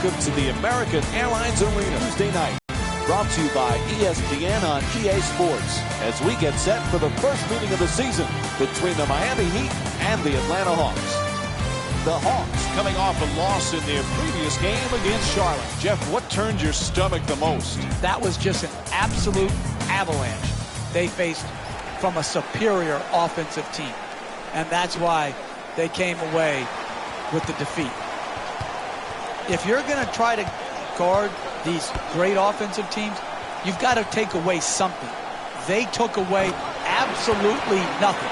welcome to the American Airlines Arena Tuesday night. Brought to you by ESPN on EA Sports as we get set for the first meeting of the season between the Miami Heat and the Atlanta Hawks. The Hawks coming off a loss in their previous game against Charlotte. Jeff, what turned your stomach the most? That was just an absolute avalanche they faced from a superior offensive team. And that's why they came away with the defeat. If you're going to try to guard these great offensive teams, you've got to take away something. They took away absolutely nothing.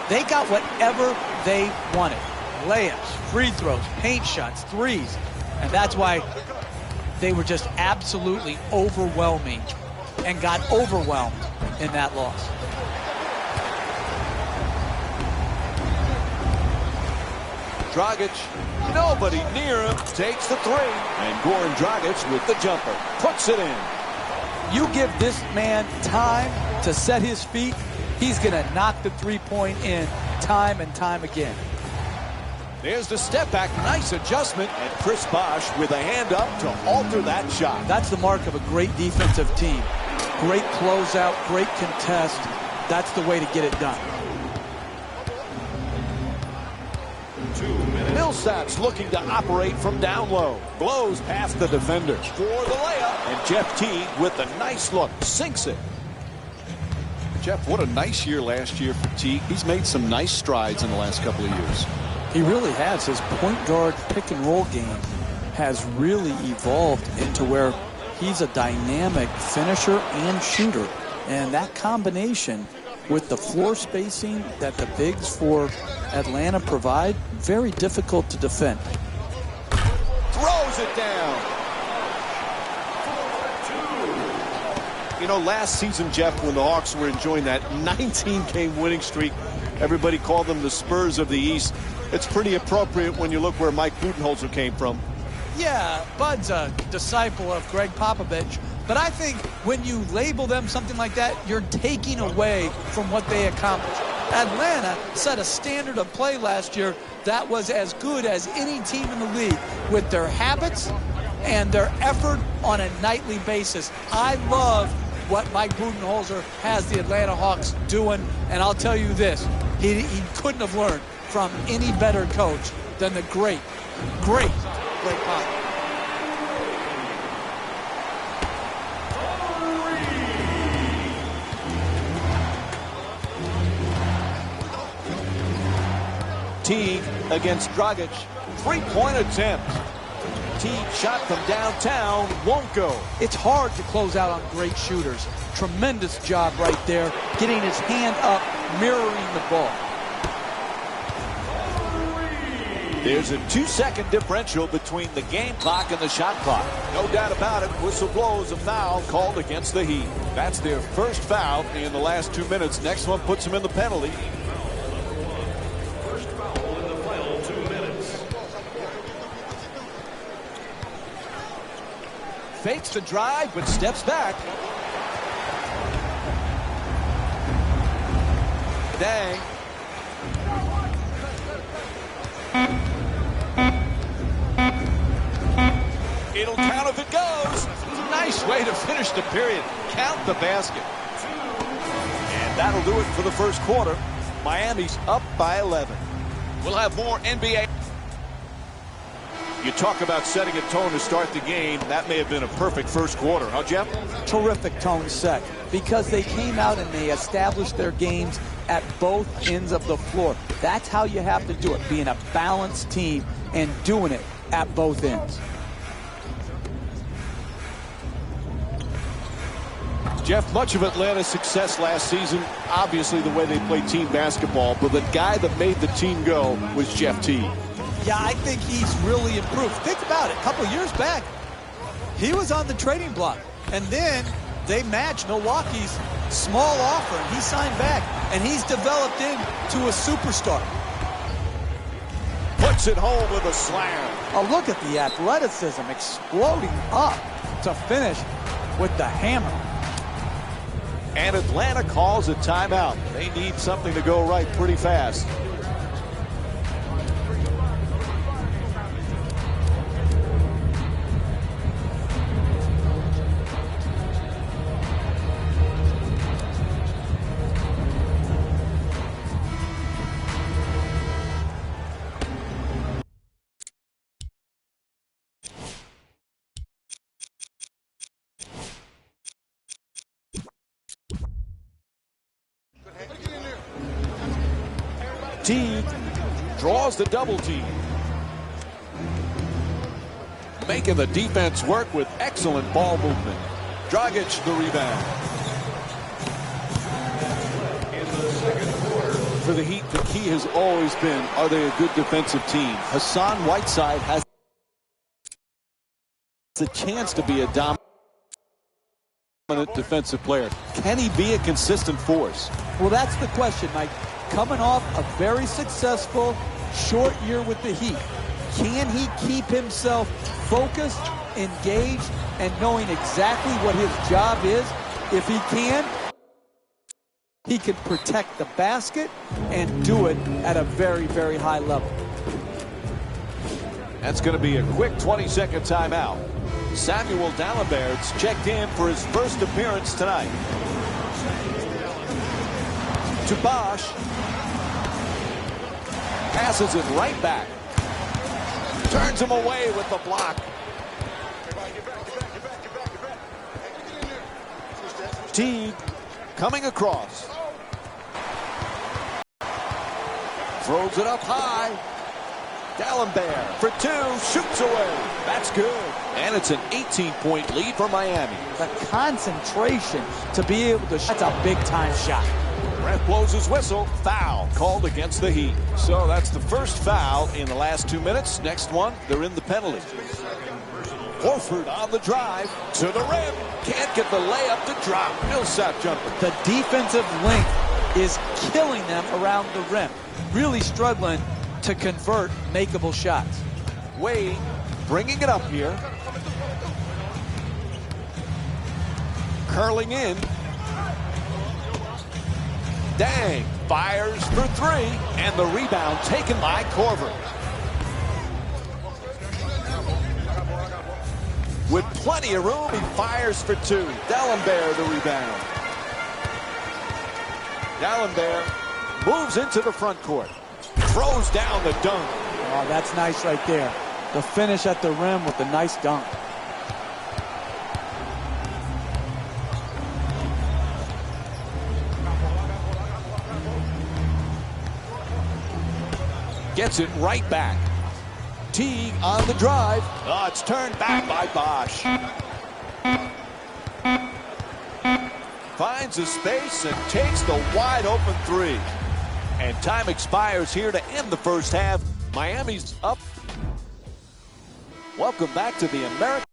They got whatever they wanted. Layups, free throws, paint shots, threes. And that's why they were just absolutely overwhelming and got overwhelmed in that loss. Dragic, nobody near him, takes the three. And Goran Dragic with the jumper, puts it in. You give this man time to set his feet, he's going to knock the three-point in time and time again. There's the step back, nice adjustment, and Chris Bosh with a hand up to alter that shot. That's the mark of a great defensive team. Great closeout, great contest. That's the way to get it done. Millsap's looking to operate from down low. Blows past the defenders for the layup. And Jeff Teague with a nice look, sinks it. Jeff, what a nice year last year for Teague. He's made some nice strides in the last couple of years. He really has. His point guard pick and roll game has really evolved into where he's a dynamic finisher and shooter. And that combination with the floor spacing that the bigs for Atlanta provide, very difficult to defend. Throws it down. You know, last season, Jeff, when the Hawks were enjoying that 19-game winning streak, everybody called them the Spurs of the East. It's pretty appropriate when you look where Mike Budenholzer came from. Yeah, Bud's a disciple of Greg Popovich. But I think when you label them something like that, you're taking away from what they accomplished. Atlanta set a standard of play last year that was as good as any team in the league with their habits and their effort on a nightly basis. I love what Mike Budenholzer has the Atlanta Hawks doing, and I'll tell you this, he couldn't have learned from any better coach than the great Greg Popovich. Teague against Dragic. Three-point attempt. Teague shot from downtown, won't go. It's hard to close out on great shooters. Tremendous job right there, getting his hand up, mirroring the ball. There's a 2-second differential between the game clock and the shot clock. No doubt about it, whistle blows, a foul called against the Heat. That's their first foul in the last 2 minutes. Next one puts them in the penalty. First foul in the final 2 minutes. Fakes the drive, but steps back. Dang. It'll count if it goes. Nice way to finish the period. Count the basket. And that'll do it for the first quarter. Miami's up by 11. We'll have more NBA. You talk about setting a tone to start the game. That may have been a perfect first quarter, huh, Jeff? Terrific tone set because they came out and they established their games at both ends of the floor. That's how you have to do it, being a balanced team and doing it at both ends. Jeff, much of Atlanta's success last season, obviously the way they played team basketball, but the guy that made the team go was Jeff Teague. Yeah, I think he's really improved. Think about it. A couple years back, he was on the trading block. And then they matched Milwaukee's small offer, and he signed back. And he's developed into a superstar. Puts it home with a slam. Oh, look at the athleticism exploding up to finish with the hammer. And Atlanta calls a timeout. They need something to go right pretty fast. Teague draws the double team. Making the defense work with excellent ball movement. Dragic the rebound. For the Heat, the key has always been, are they a good defensive team? Hassan Whiteside has the chance to be a dominant defensive player. Can he be a consistent force? Well, that's the question, Mike. Coming off a very successful short year with the Heat, can he keep himself focused, engaged, and knowing exactly what his job is? If he can, he can protect the basket and do it at a very, very high level. That's going to be a quick 20-second timeout. Samuel Dalembert checked in for his first appearance tonight. To Bosch. Passes it right back. Turns him away with the block. Teague coming across. Throws it up high. Dalembert for two, shoots away. That's good. And it's an 18-point lead for Miami. The concentration to be able to shoot. That's a big-time shot. Ref blows his whistle. Foul called against the Heat. So that's the first foul in the last 2 minutes. Next one, they're in the penalty. Horford on the drive to the rim. Can't get the layup to drop. Millsap jumper. The defensive length is killing them around the rim. Really struggling to convert makeable shots. Wade bringing it up here. Curling in. Dang, fires for three, and the rebound taken by Korver. With plenty of room, he fires for two. Dalembert the rebound. Dalembert moves into the front court. Throws down the dunk. Oh, that's nice right there. The finish at the rim with the nice dunk. Gets it right back. Teague on the drive. Oh, it's turned back by Bosch. Finds a space and takes the wide open three. And time expires here to end the first half. Miami's up. Welcome back to the American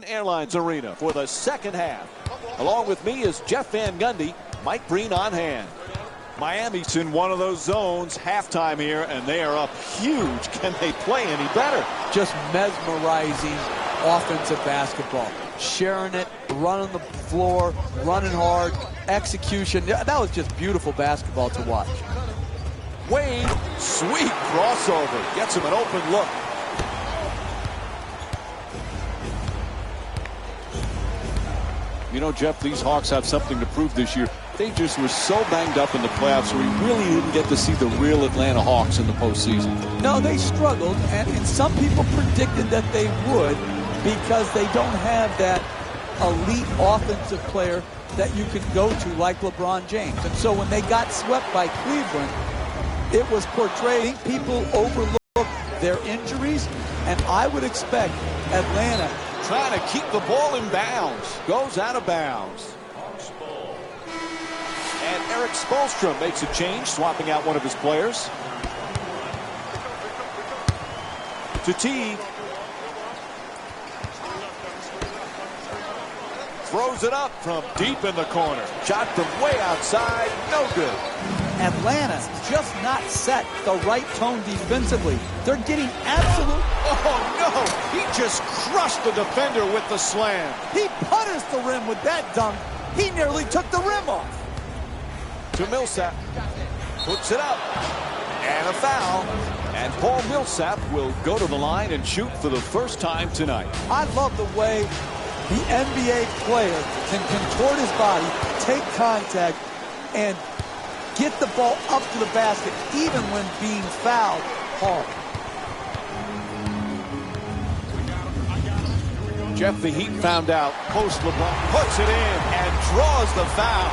Airlines Arena for the second half. Along with me is Jeff Van Gundy, Mike Breen on hand. Miami's in one of those zones, halftime here, and they are up huge. Can they play any better? Just mesmerizing offensive basketball. Sharing it, running the floor, running hard, execution. That was just beautiful basketball to watch. Wade, sweet crossover. Gets him an open look. You know, Jeff, these Hawks have something to prove this year. They just were so banged up in the playoffs, so we really didn't get to see the real Atlanta Hawks in the postseason. No, they struggled, and some people predicted that they would because they don't have that elite offensive player that you could go to like LeBron James. And so when they got swept by Cleveland, it was portraying people overlook their injuries, and I would expect Atlanta trying to keep the ball in bounds. Goes out of bounds. And Eric Spoelstra makes a change, swapping out one of his players. To Teague. Throws it up from deep in the corner. Shot from way outside. No good. Atlanta's just not set the right tone defensively. They're getting absolute. Oh, no. He just crushed the defender with the slam. He punished the rim with that dunk. He nearly took the rim off. To Millsap. Puts it up. And a foul. And Paul Millsap will go to the line and shoot for the first time tonight. I love the way the NBA player can contort his body, take contact, and get the ball up to the basket, even when being fouled hard. Jeff, the Heat found out. Post LeBron puts it in and draws the foul.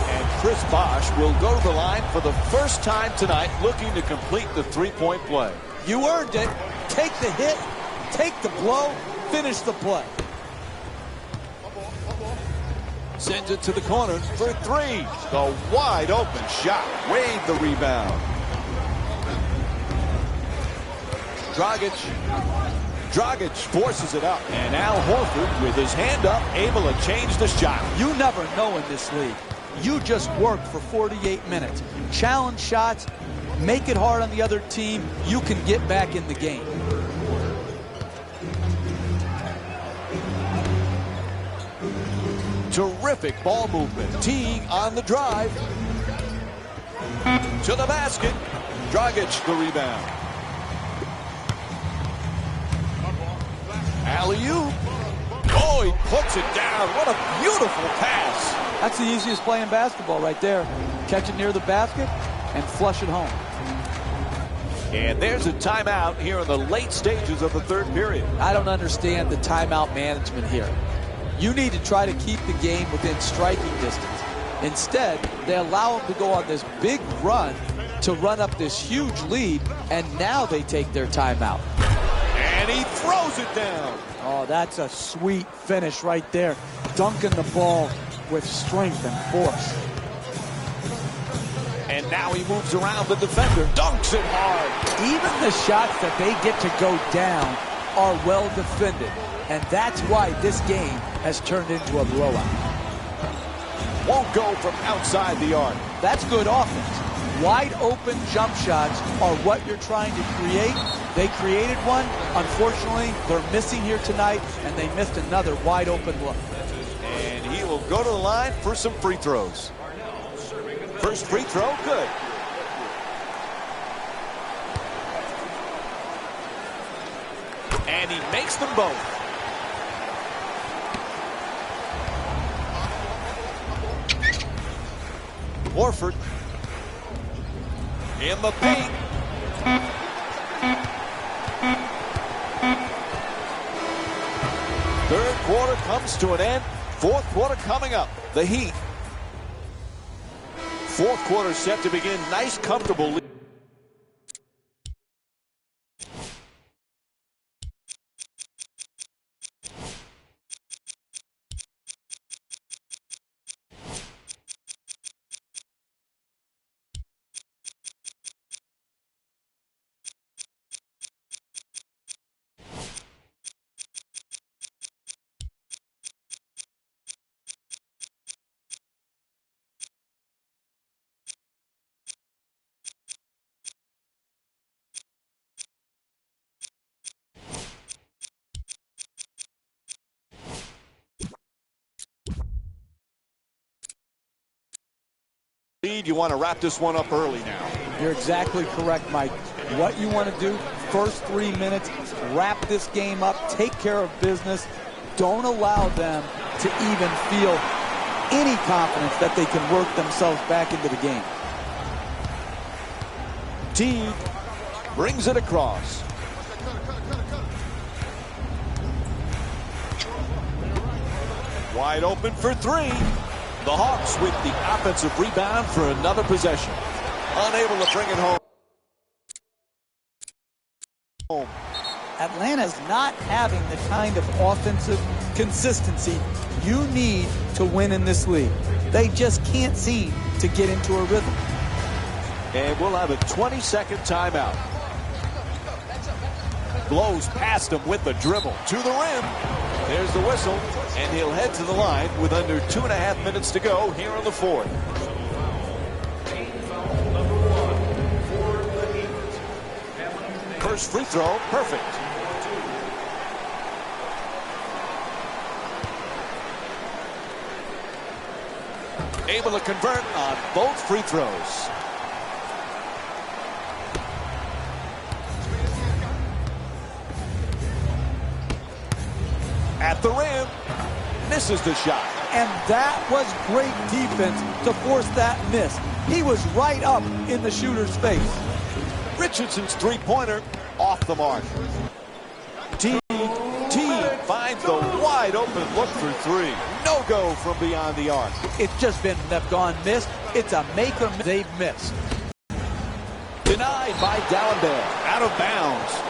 And Chris Bosh will go to the line for the first time tonight, looking to complete the three-point play. You earned it. Take the hit, take the blow, finish the play. Sends it to the corner for three. The wide open shot. Wade the rebound. Dragic forces it up. And Al Horford with his hand up, able to change the shot. You never know in this league. You just work for 48 minutes. Challenge shots, make it hard on the other team. You can get back in the game. Terrific ball movement. Teague on the drive. To the basket. Dragic the rebound. Alley-oop. Oh, he puts it down. What a beautiful pass. That's the easiest play in basketball right there. Catch it near the basket and flush it home. And there's a timeout here in the late stages of the third period. I don't understand the timeout management here. You need to try to keep the game within striking distance. Instead, they allow them to go on this big run to run up this huge lead, and now they take their timeout. And he throws it down. Oh, that's a sweet finish right there. Dunking the ball with strength and force. And now he moves around the defender. Dunks it hard. Even the shots that they get to go down are well defended. And that's why this game has turned into a blowout. Won't go from outside the arc. That's good offense. Wide open jump shots are what you're trying to create. They created one. Unfortunately, they're missing here tonight, and they missed another wide open look. And he will go to the line for some free throws. First free throw, good. And he makes them both. Horford in the paint. Third quarter comes to an end. Fourth quarter coming up. The Heat. Fourth quarter set to begin. Nice, comfortable lead. You want to wrap this one up early now. You're exactly correct, Mike. What you want to do, first 3 minutes, wrap this game up, take care of business. Don't allow them to even feel any confidence that they can work themselves back into the game. Teague brings it across. Wide open for three. The Hawks with the offensive rebound for another possession. Unable to bring it home. Atlanta's not having the kind of offensive consistency you need to win in this league. They just can't seem to get into a rhythm. And we'll have a 20-second timeout. Blows past him with the dribble to the rim. There's the whistle, and he'll head to the line with under 2.5 minutes to go here in the fourth. First free throw, perfect. Able to convert on both free throws. At the rim, misses the shot. And that was great defense to force that miss. He was right up in the shooter's face. Richardson's three-pointer off the mark. Teague finds finds the wide open look for three. No go from beyond the arc. It's just been they've gone missed. It's a make or miss. They've missed. Denied by Dallenberg. Out of bounds.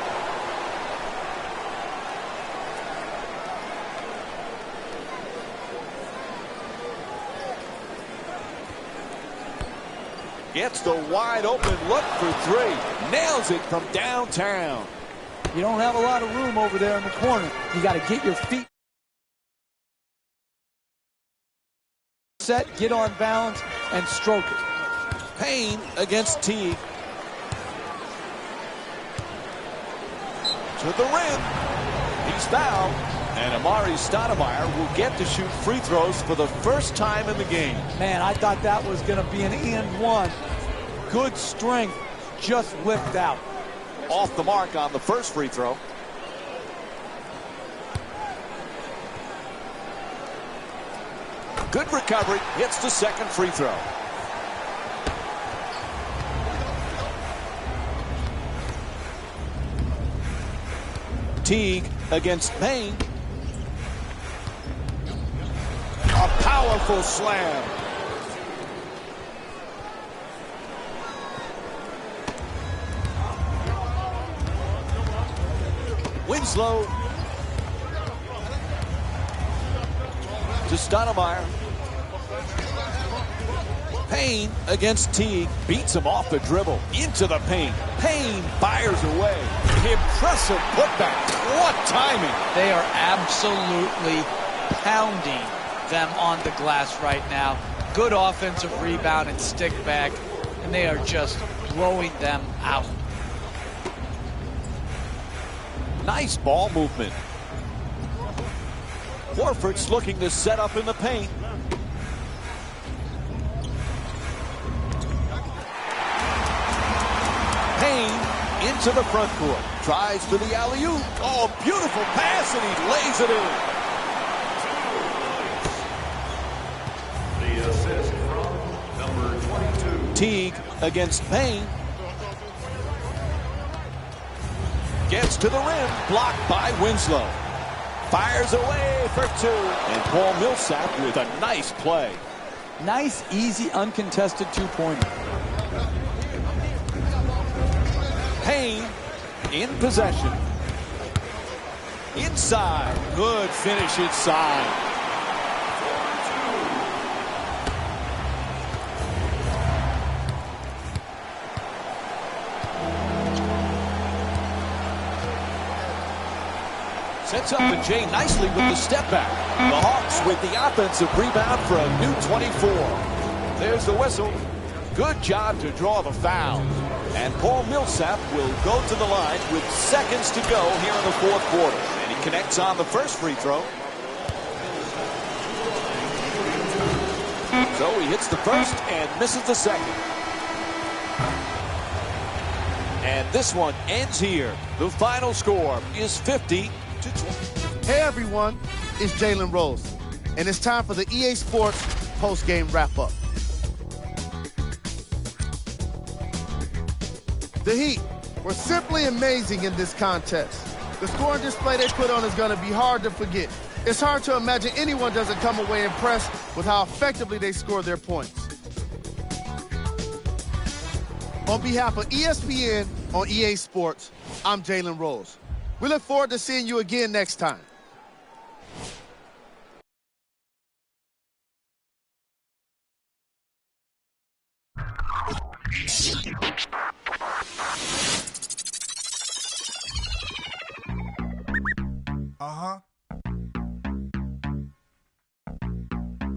Gets the wide open look for three. Nails it from downtown. You don't have a lot of room over there in the corner. You got to get your feet set, get on balance, and stroke it. Payne against Teague. To the rim. He's fouled. And Amari Stoudemire will get to shoot free throws for the first time in the game. Man, I thought that was going to be an and one. Good strength, just lift out. Off the mark on the first free throw. Good recovery. Hits the second free throw. Teague against Payne. A powerful slam. Winslow to Stoudemire. Payne against Teague. Beats him off the dribble. Into the paint. Payne fires away. Impressive putback. What timing. They are absolutely pounding them on the glass right now. Good offensive rebound and stick back. And they are just blowing them out. Nice ball movement. Horford's looking to set up in the paint. Payne into the front court. Tries for the alley-oop. Oh, beautiful pass, and he lays it in. The assist from number 22. Teague against Payne. Gets to the rim. Blocked by Winslow. Fires away for two. And Paul Millsap with a nice play. Nice, easy, uncontested two-pointer. Payne in possession. Inside. Good finish inside. Sets up and Jay nicely with the step back. The Hawks with the offensive rebound for a new 24. There's the whistle. Good job to draw the foul. And Paul Millsap will go to the line with seconds to go here in the fourth quarter. And he connects on the first free throw. So he hits the first and misses the second. And this one ends here. The final score is 50-20. Hey everyone, it's Jalen Rose, and it's time for the EA Sports post-game wrap-up. The Heat were simply amazing in this contest. The scoring display they put on is going to be hard to forget. It's hard to imagine anyone doesn't come away impressed with how effectively they score their points. On behalf of ESPN on EA Sports, I'm Jalen Rose. We look forward to seeing you again next time. Uh-huh.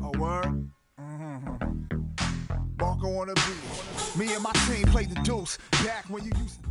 A word? Marco on the beat. Me and my team played the deuce back when you used to...